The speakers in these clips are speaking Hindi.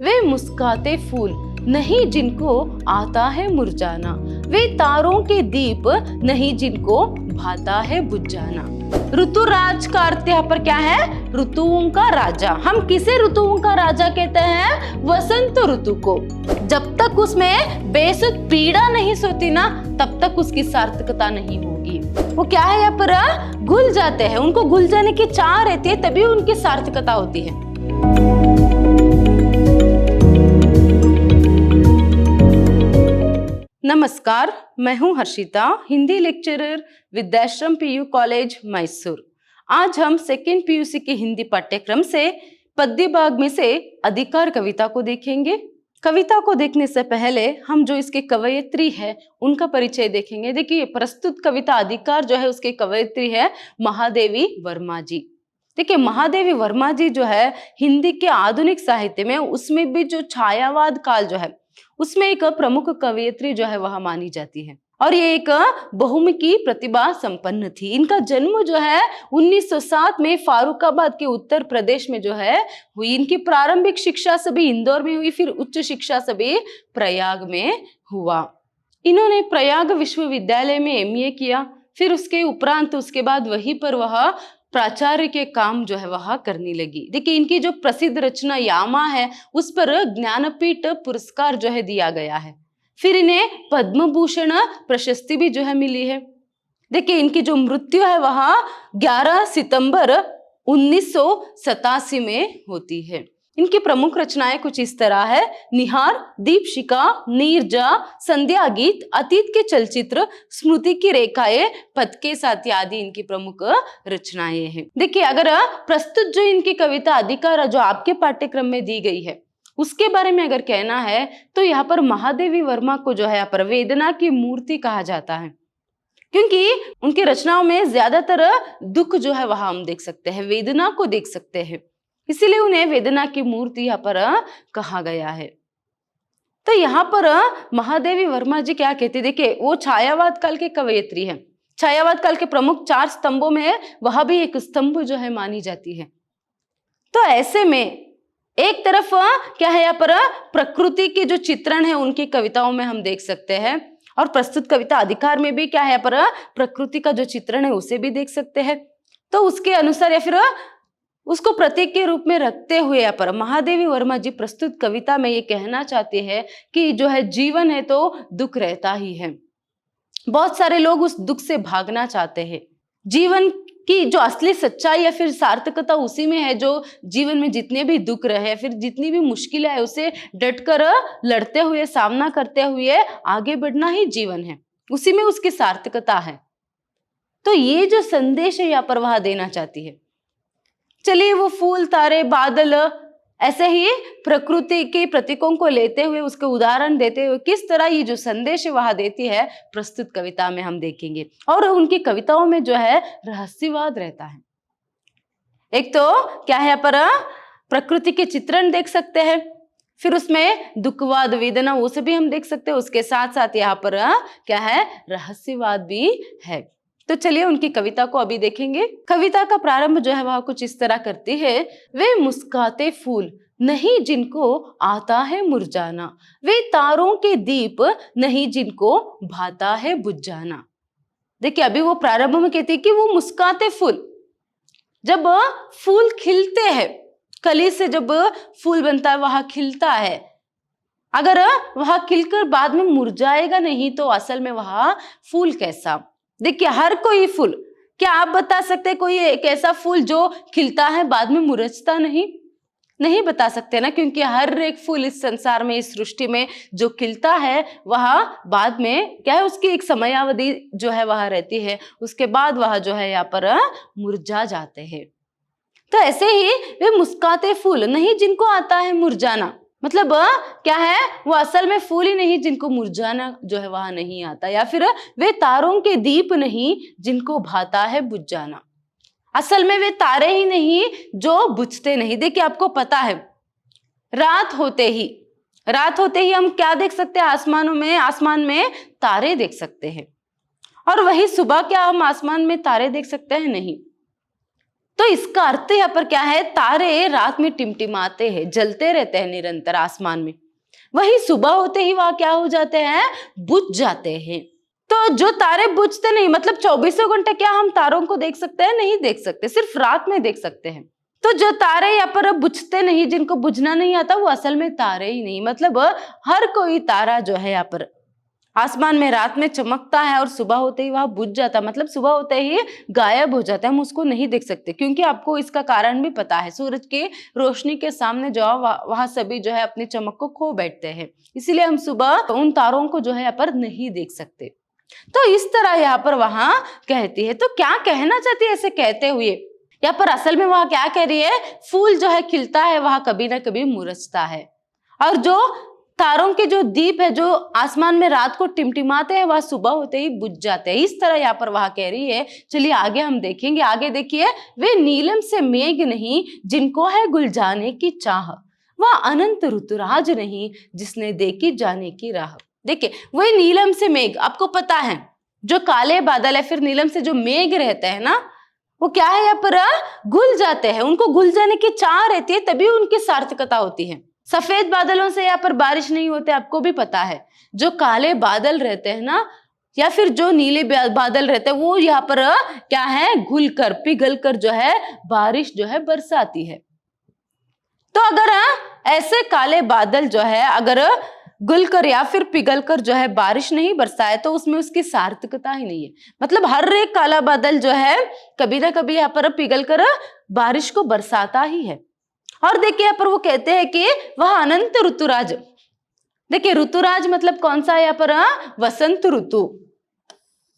वे मुस्कुराते फूल नहीं जिनको आता है मुरझाना, वे तारों के दीप नहीं जिनको भाता है बुझ जाना। ऋतुराज का अर्थ यहाँ पर क्या है? ऋतुओं का राजा। हम किसे ऋतुओं का राजा कहते हैं? वसंत ऋतु को। जब तक उसमें बेसुध पीड़ा नहीं सोती ना, तब तक उसकी सार्थकता नहीं होगी। वो क्या है यहाँ पर? घुल जाते हैं, उनको घुल जाने की चाह रहती है, तभी उनकी सार्थकता होती है। नमस्कार, मैं हूं Harshita, Hindi lecturer Vidyashram PU college Mysore. आज हम सेकेंड पीयूसी के हिंदी पाठ्यक्रम से पद्य भाग में से अधिकार कविता को देखेंगे। कविता को देखने से पहले हम जो इसके कवयित्री है उनका परिचय देखेंगे। देखिए, प्रस्तुत कविता अधिकार जो है उसके कवयित्री है महादेवी वर्मा जी। देखिए, महादेवी वर्मा जी जो है हिंदी के आधुनिक साहित्य में, उसमें भी जो छायावाद काल जो है उसमें एक प्रमुख कवयित्री जो है वह मानी जाती है, और ये एक बहुमुखी प्रतिभा संपन्न थी। इनका जन्म जो है 1907 में फारुखाबाद के उत्तर प्रदेश में जो है हुई। इनकी प्रारंभिक शिक्षा सभी इंदौर में हुई, फिर उच्च शिक्षा सभी प्रयाग में हुआ। इन्होंने प्रयाग विश्वविद्यालय में एमए किया, फिर उसके उपरांत उसके बाद वहीं पर वह प्राचार्य के काम जो है वह करने लगी। देखिए, इनकी जो प्रसिद्ध रचना यामा है उस पर ज्ञानपीठ पुरस्कार जो है दिया गया है, फिर इन्हें पद्म भूषण प्रशस्ति भी जो है मिली है। देखिए, इनकी जो मृत्यु है वह 11 सितंबर 1987 में होती है। इनकी प्रमुख रचनाएं कुछ इस तरह है: निहार, दीपशिखा, नीरजा, संध्या गीत, अतीत के चलचित्र, स्मृति की रेखाएं, पद के साथी आदि इनकी प्रमुख रचनाएं हैं। देखिए, अगर प्रस्तुत जो इनकी कविता अधिकार जो आपके पाठ्यक्रम में दी गई है उसके बारे में अगर कहना है तो यहाँ पर महादेवी वर्मा को जो है यहाँ पर वेदना की मूर्ति कहा जाता है, क्योंकि उनकी रचनाओं में ज्यादातर दुख जो है वह हम देख सकते हैं, वेदना को देख सकते हैं, इसीलिए उन्हें वेदना की मूर्ति यहाँ पर कहा गया है। तो यहाँ पर महादेवी वर्मा जी क्या कहते? देखिए, वो छायावाद काल के कवयित्री है। छायावाद काल के प्रमुख 4 स्तंभों में वह भी एक स्तंभ जो है मानी जाती है। तो ऐसे में एक तरफ क्या है यहाँ पर प्रकृति के जो चित्रण है उनकी कविताओं में हम देख सकते हैं, और प्रस्तुत कविता अधिकार में भी क्या है यहाँ पर प्रकृति का जो चित्रण है उसे भी देख सकते हैं। तो उसके अनुसार या फिर उसको प्रतीक के रूप में रखते हुए यहाँ पर महादेवी वर्मा जी प्रस्तुत कविता में ये कहना चाहते हैं कि जो है जीवन है तो दुख रहता ही है। बहुत सारे लोग उस दुख से भागना चाहते हैं। जीवन की जो असली सच्चाई या फिर सार्थकता उसी में है, जो जीवन में जितने भी दुख रहे, फिर जितनी भी मुश्किलें है उसे डटकर लड़ते हुए, सामना करते हुए आगे बढ़ना ही जीवन है, उसी में उसकी सार्थकता है। तो ये जो संदेश है यहाँ पर वह देना चाहती है। चलिए, वो फूल, तारे, बादल, ऐसे ही प्रकृति के प्रतीकों को लेते हुए, उसके उदाहरण देते हुए किस तरह ये जो संदेश वह देती है प्रस्तुत कविता में हम देखेंगे। और उनकी कविताओं में जो है रहस्यवाद रहता है। एक तो क्या है यहाँ पर प्रकृति के चित्रण देख सकते हैं, फिर उसमें दुखवाद, वेदना, वो से भी हम देख सकते हैं। उसके साथ साथ यहाँ पर क्या है, रहस्यवाद भी है। तो चलिए उनकी कविता को अभी देखेंगे। कविता का प्रारंभ जो है वह कुछ इस तरह करती है: वे मुस्कुराते फूल नहीं जिनको आता है मुरझाना, वे तारों के दीप नहीं जिनको भाता है बुझ जाना। देखिए, अभी वो प्रारंभ में कहती है कि वो मुस्कुराते फूल, जब फूल खिलते हैं, कली से जब फूल बनता है वह खिलता है, अगर वह खिलकर बाद में मुरझाएगा नहीं तो असल में वह फूल कैसा? देखिए, हर कोई फूल, क्या आप बता सकते हैं कोई एक ऐसा फूल जो खिलता है बाद में मुरझता नहीं बता सकते ना, क्योंकि हर एक फूल इस संसार में, इस सृष्टि में जो खिलता है वह बाद में क्या है, उसकी एक समयावधि जो है वह रहती है, उसके बाद वह जो है यहाँ पर मुरझा जाते हैं। तो ऐसे ही वे मुस्कुराते फूल नहीं जिनको आता है मुरझाना, मतलब क्या है, वो असल में फूल ही नहीं जिनको मुरझाना जो है वह नहीं आता, या फिर वे तारों के दीप नहीं जिनको भाता है बुझ जाना, असल में वे तारे ही नहीं जो बुझते नहीं। देखिए, आपको पता है रात होते ही हम क्या देख सकते हैं? आसमान में तारे देख सकते हैं, और वही सुबह क्या हम आसमान में तारे देख सकते हैं? नहीं। तो इसका अर्थ यहाँ पर क्या है, तारे रात में टिमटिमाते हैं, जलते रहते हैं निरंतर आसमान में, वही सुबह होते ही वहां क्या हो जाते हैं, बुझ जाते हैं। तो जो तारे बुझते नहीं, मतलब 24 घंटे क्या हम तारों को देख सकते हैं, नहीं देख सकते, सिर्फ रात में देख सकते हैं। तो जो तारे यहाँ पर बुझते नहीं, जिनको बुझना नहीं आता, वो असल में तारे ही नहीं, मतलब हर कोई तारा जो है यहाँ पर आसमान में रात में चमकता है और सुबह होते ही वह बुझ जाता है, मतलब सुबह होते ही गायब हो जाता है, हम उसको नहीं देख सकते। क्योंकि आपको इसका कारण भी पता है, सूरज की रोशनी के सामने जो वहां सभी जो है अपनी चमक को खो बैठते हैं, इसीलिए हम सुबह उन तारों को जो है यहाँ पर नहीं देख सकते। तो इस तरह यहाँ पर वहां कहती है। तो क्या कहना चाहती है ऐसे कहते हुए, यहाँ पर असल में वहां क्या कह रही है, फूल जो है खिलता है वहां कभी ना कभी मुरझता है, और जो तारों के जो दीप है जो आसमान में रात को टिमटिमाते हैं वह सुबह होते ही बुझ जाते हैं। इस तरह यहाँ पर वह कह रही है। चलिए आगे हम देखेंगे। आगे देखिए, वे नीलम से मेघ नहीं जिनको है गुल जाने की चाह, वह अनंत ऋतुराज नहीं जिसने देखी जाने की राह। देखिए वही नीलम से मेघ, आपको पता है जो काले बादल है, फिर नीलम से जो मेघ रहते हैं ना, वो क्या है यहाँ पर घुल जाते हैं, उनको घुल जाने की चाह रहती है, तभी उनकी सार्थकता होती है। सफेद बादलों से यहाँ पर बारिश नहीं होते, आपको भी पता है। जो काले बादल रहते हैं ना, या फिर जो नीले बादल रहते हैं, वो यहाँ पर क्या है, घुल कर पिघल कर जो है बारिश जो है बरसाती है। तो अगर ऐसे काले बादल जो है अगर घुल कर या फिर पिघल कर जो है बारिश नहीं बरसाए, तो उसमें उसकी सार्थकता ही नहीं है। मतलब हर एक काला बादल जो है कभी ना कभी यहाँ पर पिघल कर बारिश को बरसाता ही है। और देखिए यहाँ पर वो कहते हैं कि वह अनंत ऋतुराज। देखिए ऋतुराज मतलब कौन सा है यहाँ पर, वसंत ऋतु।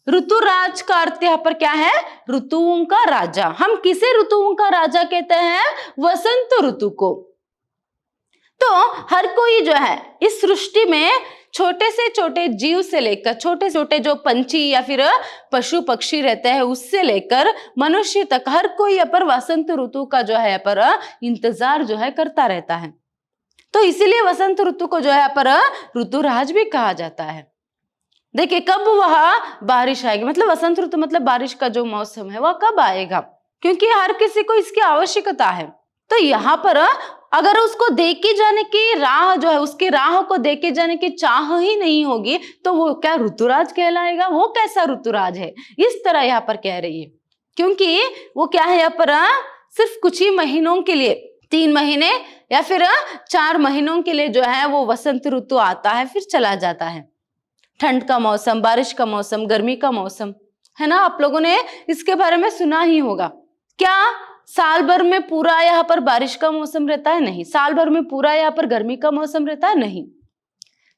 ऋतुराज का अर्थ यहाँ पर क्या है, ऋतुओं का राजा। हम किसे ऋतुओं का राजा कहते हैं, वसंत ऋतु को। तो हर कोई जो है इस सृष्टि में छोटे से छोटे जीव से लेकर छोटे छोटे जो पंछी या फिर पशु पक्षी रहते हैं उससे लेकर मनुष्य तक, हर कोई यहाँ पर वसंत ऋतु का जो है यहाँ पर इंतजार जो है करता रहता है। तो इसीलिए वसंत ऋतु को जो है यहाँ पर ऋतुराज भी कहा जाता है। देखिए कब वह बारिश आएगी, मतलब वसंत ऋतु मतलब बारिश का जो मौसम है वह कब आएगा, क्योंकि हर किसी को इसकी आवश्यकता है। तो यहाँ पर अगर उसको देखे जाने की राह जो है, उसकी राह को देखे जाने की चाह ही नहीं होगी, तो वो क्या ऋतुराज कहलाएगा, वो कैसा ऋतुराज है। इस तरह यहाँ पर कह रही है, क्योंकि वो क्या है यहाँ पर सिर्फ कुछ ही महीनों के लिए, 3 महीने या फिर 4 महीनों के लिए जो है वो वसंत ऋतु आता है, फिर चला जाता है। ठंड का मौसम, बारिश का मौसम, गर्मी का मौसम है ना, आप लोगों ने इसके बारे में सुना ही होगा। क्या साल भर में पूरा यहाँ पर बारिश का मौसम रहता है? नहीं। साल भर में पूरा यहाँ पर गर्मी का मौसम रहता है? नहीं।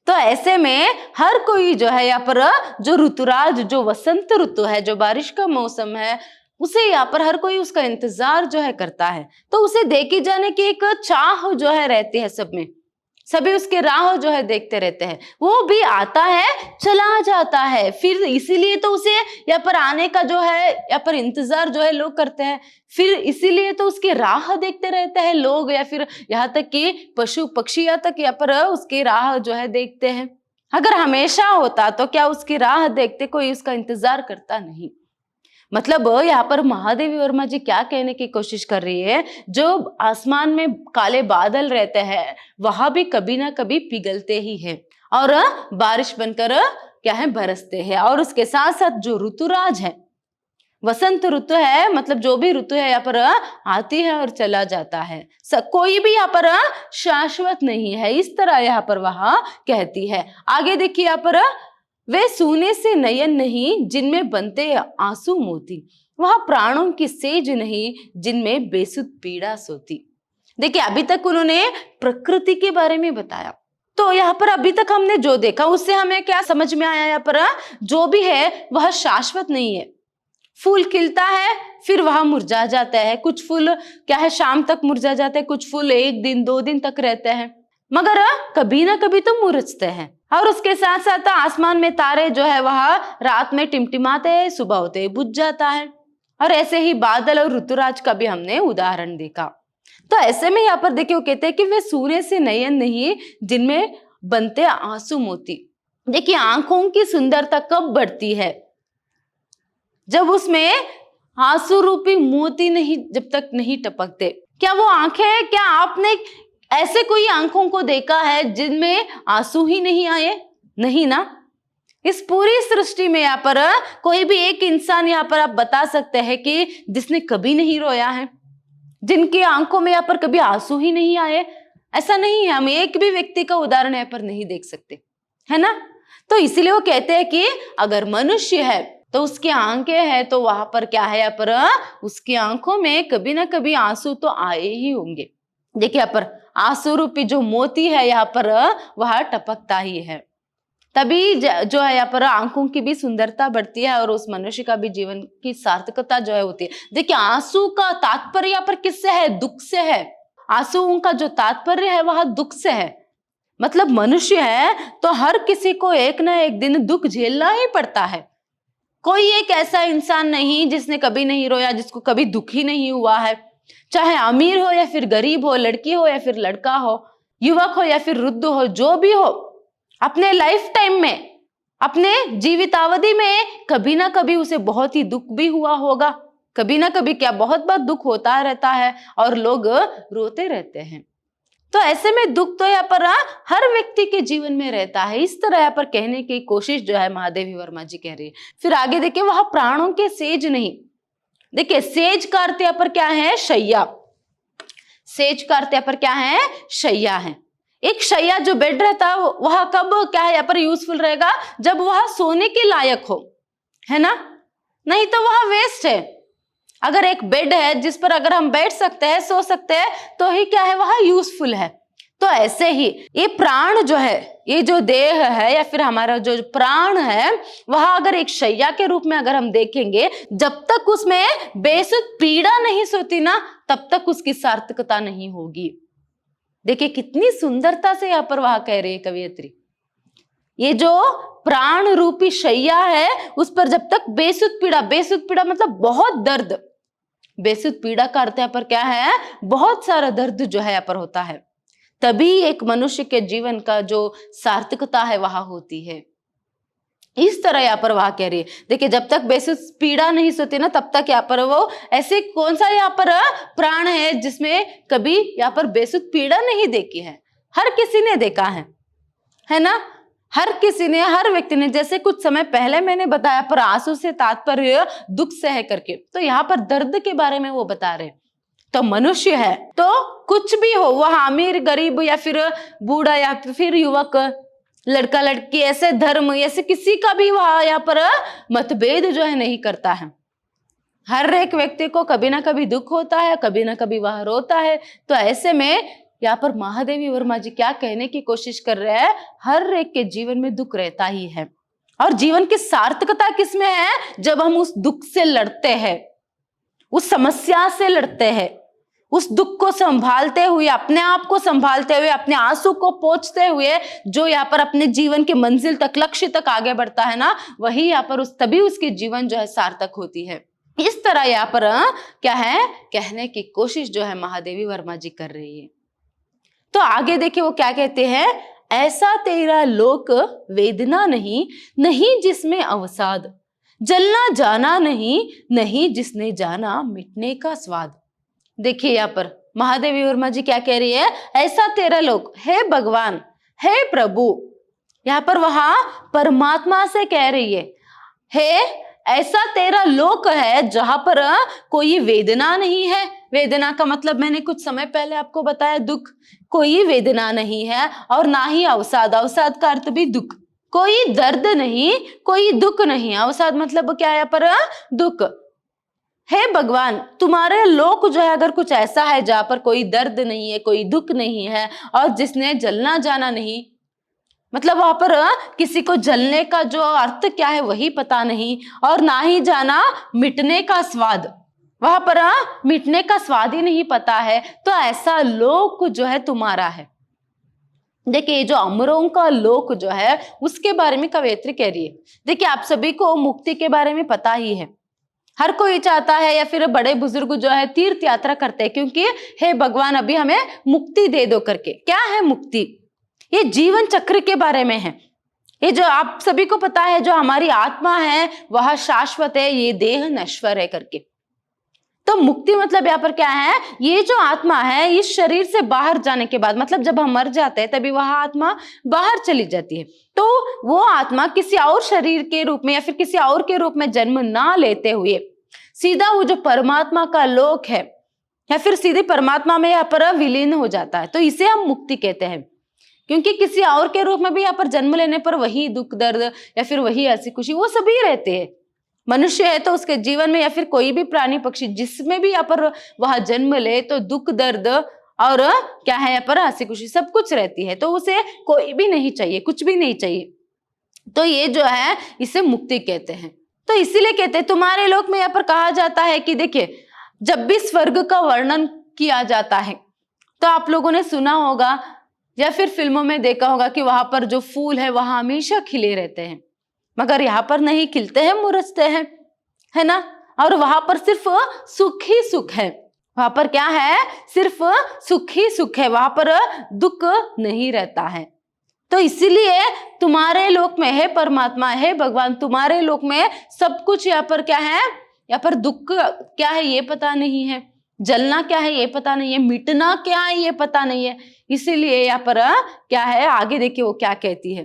तो ऐसे में हर कोई जो है यहाँ पर जो ऋतुराज, जो वसंत ऋतु है, जो बारिश का मौसम है, उसे यहाँ पर हर कोई उसका इंतजार जो है करता है। तो उसे देखे जाने की एक चाह जो है रहती है सब में, सभी उसके राह जो है देखते रहते हैं। वो भी आता है चला जाता है, फिर इसीलिए तो उसे यहाँ पर आने का जो है यहाँ पर इंतजार जो है लोग करते हैं, फिर इसीलिए तो उसकी राह देखते रहते हैं लोग, या फिर यहाँ तक कि पशु पक्षी यहाँ तक यहाँ पर उसकी राह जो है देखते हैं। अगर हमेशा होता तो क्या उसकी राह देखते कोई उसका इंतजार करता? नहीं। मतलब यहाँ पर महादेवी वर्मा जी क्या कहने की कोशिश कर रही है, जो आसमान में काले बादल रहते हैं वहां भी कभी ना कभी पिघलते ही हैं और बारिश बनकर क्या है बरसते हैं। और उसके साथ साथ जो ऋतुराज है, वसंत ऋतु है, मतलब जो भी ऋतु है यहाँ पर आती है और चला जाता है, कोई भी यहाँ पर शाश्वत नहीं है। इस तरह यहाँ पर वहां कहती है। आगे देखिए यहाँ पर, वे सोने से नयन नहीं जिनमें बनते आंसू मोती, वह प्राणों की सेज नहीं जिनमें बेसुध पीड़ा सोती। देखिए अभी तक उन्होंने प्रकृति के बारे में बताया, तो यहाँ पर अभी तक हमने जो देखा उससे हमें क्या समझ में आया, यहाँ पर जो भी है वह शाश्वत नहीं है। फूल खिलता है फिर वह मुरझा जाता है, कुछ फूल क्या है शाम तक मुरझा जाते हैं, कुछ फूल 1 दिन 2 दिन तक रहते हैं, मगर कभी ना कभी तो मुरझते हैं। और उसके साथ साथ आसमान में तारे जो है वह रात में टिमटिमाते हैं, सुबह होते ही बुझ जाता है। और ऐसे ही बादल और ऋतुराज का भी हमने उदाहरण देखा। तो ऐसे में यहाँ पर देखिए वो कहते हैं कि वे सूर्य से नयन नहीं जिनमें बनते आंसू मोती। देखिए आंखों की सुंदरता कब बढ़ती है, जब उसमें आंसू रूपी मोती नहीं जब तक नहीं टपकते। क्या वो आंखें हैं? क्या आपने ऐसे कोई आंखों को देखा है जिनमें आंसू ही नहीं आए? नहीं ना। इस पूरी सृष्टि में यहाँ पर कोई भी एक इंसान यहाँ पर आप बता सकते हैं कि जिसने कभी नहीं रोया है, जिनकी आंखों में यहाँ पर कभी आंसू ही नहीं आए? ऐसा नहीं है। हम एक भी व्यक्ति का उदाहरण यहाँ पर नहीं देख सकते, है ना। तो इसीलिए वो कहते हैं कि अगर मनुष्य है तो उसकी आंखें हैं, तो वहां पर क्या है, यहाँ पर उसकी आंखों में कभी ना कभी आंसू तो आए ही होंगे। देखिए यहाँ पर आंसू रूपी जो मोती है यहाँ पर वह टपकता ही है, तभी जो है यहाँ पर आंखों की भी सुंदरता बढ़ती है और उस मनुष्य का भी जीवन की सार्थकता जो है होती है। देखिए आंसू का तात्पर्य यहाँ पर किससे है? दुख से है। आंसुओं का जो तात्पर्य है वह दुख से है। मतलब मनुष्य है तो हर किसी को एक ना एक दिन दुख झेलना ही पड़ता है। कोई एक ऐसा इंसान नहीं जिसने कभी नहीं रोया, जिसको कभी दुख ही नहीं हुआ है। चाहे अमीर हो या फिर गरीब हो, लड़की हो या फिर लड़का हो, युवक हो या फिर वृद्ध हो, जो भी हो, अपने लाइफ टाइम में, अपने जीवितावधि में कभी ना कभी उसे बहुत ही दुख भी हुआ होगा। कभी ना कभी क्या, बहुत बार दुख होता रहता है और लोग रोते रहते हैं। तो ऐसे में दुख तो यहाँ पर हर व्यक्ति के जीवन में रहता है। इस तरह यहाँ पर कहने की कोशिश जो है महादेवी वर्मा जी कह रही है। फिर आगे देखिए, वह प्राणों के सेज नहीं। देखिए सेज का अर्थ यहाँ पर क्या है? शैया। सेज का अर्थ यहाँ पर क्या है? शैया है। एक शैया जो बेड रहता है वह कब क्या है यहाँ पर यूजफुल रहेगा? जब वह सोने के लायक हो, है ना। नहीं तो वह वेस्ट है। अगर एक बेड है जिस पर अगर हम बैठ सकते हैं, सो सकते हैं, तो ही क्या है, वह यूजफुल है। तो ऐसे ही ये प्राण जो है, ये जो देह है या फिर हमारा जो प्राण है, वह अगर एक शैया के रूप में अगर हम देखेंगे, जब तक उसमें बेसुध पीड़ा नहीं सोती ना, तब तक उसकी सार्थकता नहीं होगी। देखिए कितनी सुंदरता से यहाँ पर वह कह रही है कवियत्री। ये जो प्राण रूपी शैया है उस पर जब तक बेसुध पीड़ा मतलब बहुत दर्द, बेसुध पीड़ा का अर्थ यहाँ पर क्या है? बहुत सारा दर्द जो है यहाँ पर होता है, तभी एक मनुष्य के जीवन का जो सार्थकता है वह होती है। इस तरह यहाँ पर वह कह रही है। देखिए जब तक बेसुध पीड़ा नहीं सोती ना, तब तक यहाँ पर वो ऐसे कौन सा यहाँ पर प्राण है जिसमें कभी यहाँ पर बेसुध पीड़ा नहीं देखी है? हर किसी ने देखा है ना। हर किसी ने, हर व्यक्ति ने, जैसे कुछ समय पहले मैंने बताया पर आंसू से तात्पर्य दुख से है करके, तो यहाँ पर दर्द के बारे में वो बता रहे। तो मनुष्य है तो कुछ भी हो, वह अमीर गरीब या फिर बूढ़ा या फिर युवक, लड़का लड़की, ऐसे धर्म, ऐसे किसी का भी वह यहाँ पर मतभेद जो है नहीं करता है। हर एक व्यक्ति को कभी ना कभी दुख होता है, कभी ना कभी वह रोता है। तो ऐसे में यहाँ पर महादेवी वर्मा जी क्या कहने की कोशिश कर रहे हैं? हर एक के जीवन में दुख रहता ही है, और जीवन की सार्थकता किसमें है? जब हम उस दुख से लड़ते हैं, उस समस्या से लड़ते हैं, उस दुख को संभालते हुए, अपने आप को संभालते हुए, अपने आंसू को पोंछते हुए जो यहाँ पर अपने जीवन के मंजिल तक, लक्ष्य तक आगे बढ़ता है ना, वही यहाँ पर तभी उसकी जीवन जो है सार्थक होती है। इस तरह यहाँ पर क्या है, कहने की कोशिश जो है महादेवी वर्मा जी कर रही है। तो आगे देखिए वो क्या कहते हैं, ऐसा तेरा लोक वेदना नहीं, नहीं जिसमें अवसाद, जलना जाना नहीं, नहीं जिसने जाना मिटने का स्वाद। देखिए यहाँ पर महादेवी वर्मा जी क्या कह रही है, ऐसा तेरा लोक, हे भगवान, हे प्रभु। यहाँ पर वहां परमात्मा से कह रही है, हे ऐसा तेरा लोक है जहां पर कोई वेदना नहीं है। वेदना का मतलब मैंने कुछ समय पहले आपको बताया, दुख। कोई वेदना नहीं है और ना ही अवसाद, अवसाद का अर्थ भी दुख। कोई दर्द नहीं, कोई दुख नहीं। अवसाद मतलब क्या है यहाँ पर? दुख। हे भगवान, तुम्हारे लोक जो है अगर कुछ ऐसा है जहां पर कोई दर्द नहीं है, कोई दुख नहीं है, और जिसने जलना जाना नहीं, मतलब वहां पर किसी को जलने का जो अर्थ क्या है वही पता नहीं, और ना ही जाना मिटने का स्वाद, वहां पर मिटने का स्वाद ही नहीं पता है। तो ऐसा लोक जो है तुम्हारा है। देखिए जो अमरों का लोक जो है उसके बारे में कवयित्री कह रही है। देखिए आप सभी को मुक्ति के बारे में पता ही है, हर कोई चाहता है या फिर बड़े बुजुर्ग जो है तीर्थ यात्रा करते हैं, क्योंकि हे भगवान अभी हमें मुक्ति दे दो करके। क्या है मुक्ति? ये जीवन चक्र के बारे में है। ये जो आप सभी को पता है, जो हमारी आत्मा है वह शाश्वत है, ये देह नश्वर है करके। तो मुक्ति मतलब यहाँ पर क्या है, ये जो आत्मा है इस शरीर से बाहर जाने के बाद, मतलब जब हम मर जाते हैं तभी वह आत्मा बाहर चली जाती है, तो वो आत्मा किसी और शरीर के रूप में या फिर किसी और के रूप में जन्म ना लेते हुए सीधा वो जो परमात्मा का लोक है या फिर सीधे परमात्मा में यहाँ पर विलीन हो जाता है, तो इसे हम मुक्ति कहते हैं। क्योंकि किसी और के रूप में भी यहाँ पर जन्म लेने पर वही दुख दर्द या फिर वही हंसी खुशी वो सभी रहते हैं। मनुष्य है तो उसके जीवन में या फिर कोई भी प्राणी पक्षी जिसमें भी यहाँ पर वह जन्म ले तो दुख दर्द और क्या है यहाँ पर हंसी खुशी सब कुछ रहती है, तो उसे कोई भी नहीं चाहिए, कुछ भी नहीं चाहिए। तो ये जो है इसे मुक्ति कहते हैं। तो इसीलिए कहते हैं तुम्हारे लोक में यहाँ पर कहा जाता है कि देखिए जब भी स्वर्ग का वर्णन किया जाता है तो आप लोगों ने सुना होगा या फिर फिल्मों में देखा होगा कि वहां पर जो फूल है वहां हमेशा खिले रहते हैं, मगर यहाँ पर नहीं खिलते हैं, मुरझते हैं, है ना। और वहां पर सिर्फ सुख ही सुख है, वहां पर क्या है, सिर्फ सुख ही सुख है, वहां पर दुख नहीं रहता है। तो इसीलिए तुम्हारे लोक में है परमात्मा, है भगवान, तुम्हारे लोक में सब कुछ यहाँ पर क्या है, यहाँ पर दुख क्या है ये पता नहीं है, जलना क्या है ये पता नहीं है, मिटना क्या है ये पता नहीं है। इसीलिए यहाँ पर क्या है, आगे देखिए वो क्या कहती है,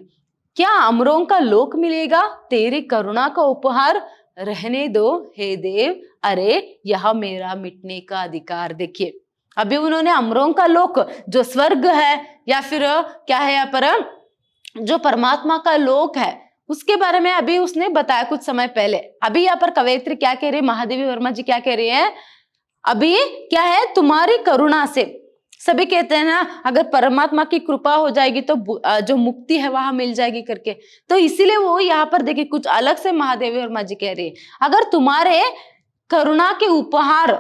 क्या अमरों का लोक मिलेगा तेरी करुणा का उपहार, रहने दो हे देव, अरे यह मेरा मिटने का अधिकार। देखिए अभी उन्होंने अमरों का लोक जो स्वर्ग है या फिर क्या है यहाँ पर जो परमात्मा का लोक है उसके बारे में अभी उसने बताया कुछ समय पहले। अभी यहाँ पर कवयित्री क्या कह रही है, महादेवी वर्मा जी क्या कह रही है, अभी क्या है, तुम्हारी करुणा से, सभी कहते हैं ना अगर परमात्मा की कृपा हो जाएगी तो जो मुक्ति है वहां मिल जाएगी करके, तो इसीलिए वो यहाँ पर देखिए कुछ अलग से महादेवी वर्मा जी कह रही है, अगर तुम्हारे करुणा के उपहार,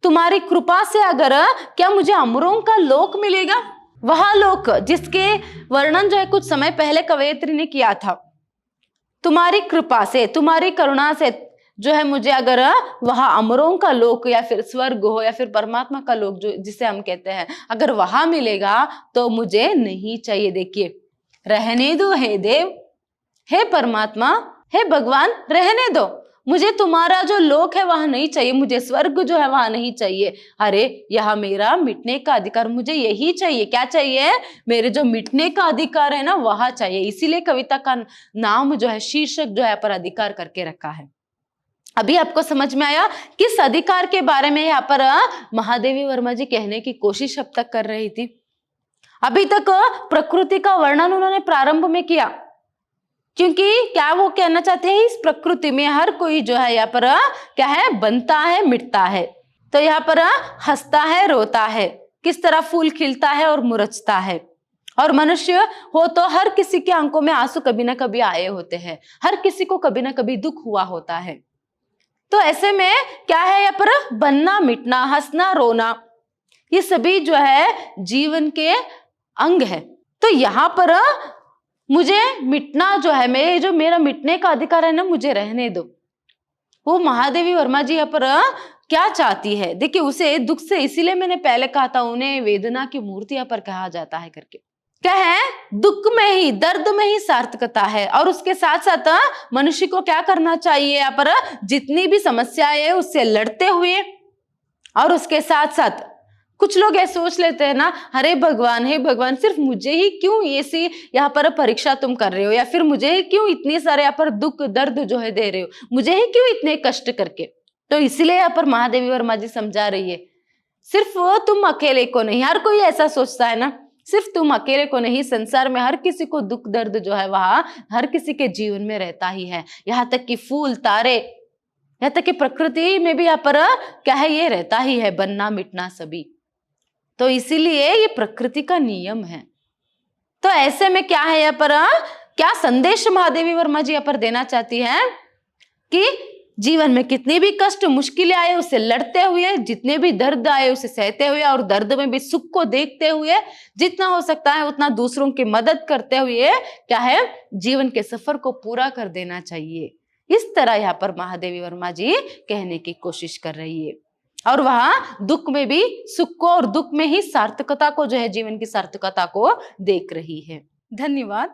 तुम्हारी कृपा से अगर क्या मुझे अमरों का लोक मिलेगा, वह लोक जिसके वर्णन जो है कुछ समय पहले कवयित्री ने किया था, तुम्हारी कृपा से, तुम्हारी करुणा से जो है मुझे अगर वहां अमरों का लोक या फिर स्वर्ग हो या फिर परमात्मा का लोक जो जिसे हम कहते हैं अगर वहां मिलेगा तो मुझे नहीं चाहिए। देखिए रहने दो हे देव, हे परमात्मा, हे भगवान, रहने दो, मुझे तुम्हारा जो लोक है वहां नहीं चाहिए, मुझे स्वर्ग जो है वहां नहीं चाहिए, अरे यह मेरा मिटने का अधिकार, मुझे यही चाहिए। क्या चाहिए, मेरे जो मिटने का अधिकार है ना वह चाहिए। इसीलिए कविता का नाम जो है, शीर्षक जो है पर अधिकार करके रखा है। अभी आपको समझ में आया किस अधिकार के बारे में यहाँ पर महादेवी वर्मा जी कहने की कोशिश अब तक कर रही थी। अभी तक प्रकृति का वर्णन उन्होंने प्रारंभ में किया, क्योंकि क्या वो कहना चाहते हैं, इस प्रकृति में हर कोई जो है यहाँ पर क्या है, बनता है, मिटता है। तो यहाँ पर हंसता है, रोता है, किस तरह फूल खिलता है और मुरझता है। और मनुष्य हो तो हर किसी के आंखों में आंसू कभी ना कभी आए होते हैं, हर किसी को कभी ना कभी दुख हुआ होता है। तो ऐसे में क्या है, यहाँ पर बनना, मिटना, हंसना, रोना, ये सभी जो है जीवन के अंग है। तो यहाँ पर मुझे मिटना जो है, मेरा मिटने का अधिकार है ना, मुझे रहने दो। वो महादेवी वर्मा जी यहाँ पर क्या चाहती है, देखिए उसे दुख से, इसीलिए मैंने पहले कहा था उन्हें वेदना की मूर्ति यहाँ पर कहा जाता है करके। क्या है, दुख में ही, दर्द में ही सार्थकता है। और उसके साथ साथ मनुष्य को क्या करना चाहिए, यहाँ पर जितनी भी समस्याएं है उससे लड़ते हुए, और उसके साथ साथ कुछ लोग ऐसे सोच लेते हैं ना, अरे भगवान, हे भगवान, सिर्फ मुझे ही क्यों ऐसी यहाँ पर परीक्षा तुम कर रहे हो, या फिर मुझे ही क्यों इतने सारे यहाँ पर दुख दर्द जो है दे रहे हो, मुझे ही क्यों इतने कष्ट करके। तो इसीलिए यहाँ पर महादेवी वर्मा जी समझा रही है, सिर्फ तुम अकेले को नहीं, हर कोई ऐसा सोचता है ना, सिर्फ तुम अकेले को नहीं, संसार में हर किसी को दुख दर्द जो है वह हर किसी के जीवन में रहता ही है। यहाँ तक कि फूल, तारे, यहाँ तक कि प्रकृति में भी यहाँ पर क्या है, ये रहता ही है, बनना, मिटना सभी। तो इसीलिए ये प्रकृति का नियम है। तो ऐसे में क्या है, यहाँ पर क्या संदेश महादेवी वर्मा जी यहाँ पर देना चाहती है कि जीवन में कितनी भी कष्ट मुश्किलें आए उसे लड़ते हुए, जितने भी दर्द आए उसे सहते हुए, और दर्द में भी सुख को देखते हुए, जितना हो सकता है उतना दूसरों की मदद करते हुए क्या है, जीवन के सफर को पूरा कर देना चाहिए। इस तरह यहाँ पर महादेवी वर्मा जी कहने की कोशिश कर रही है। और वहां दुख में भी सुख को और दुख में ही सार्थकता को जो है, जीवन की सार्थकता को देख रही है। धन्यवाद।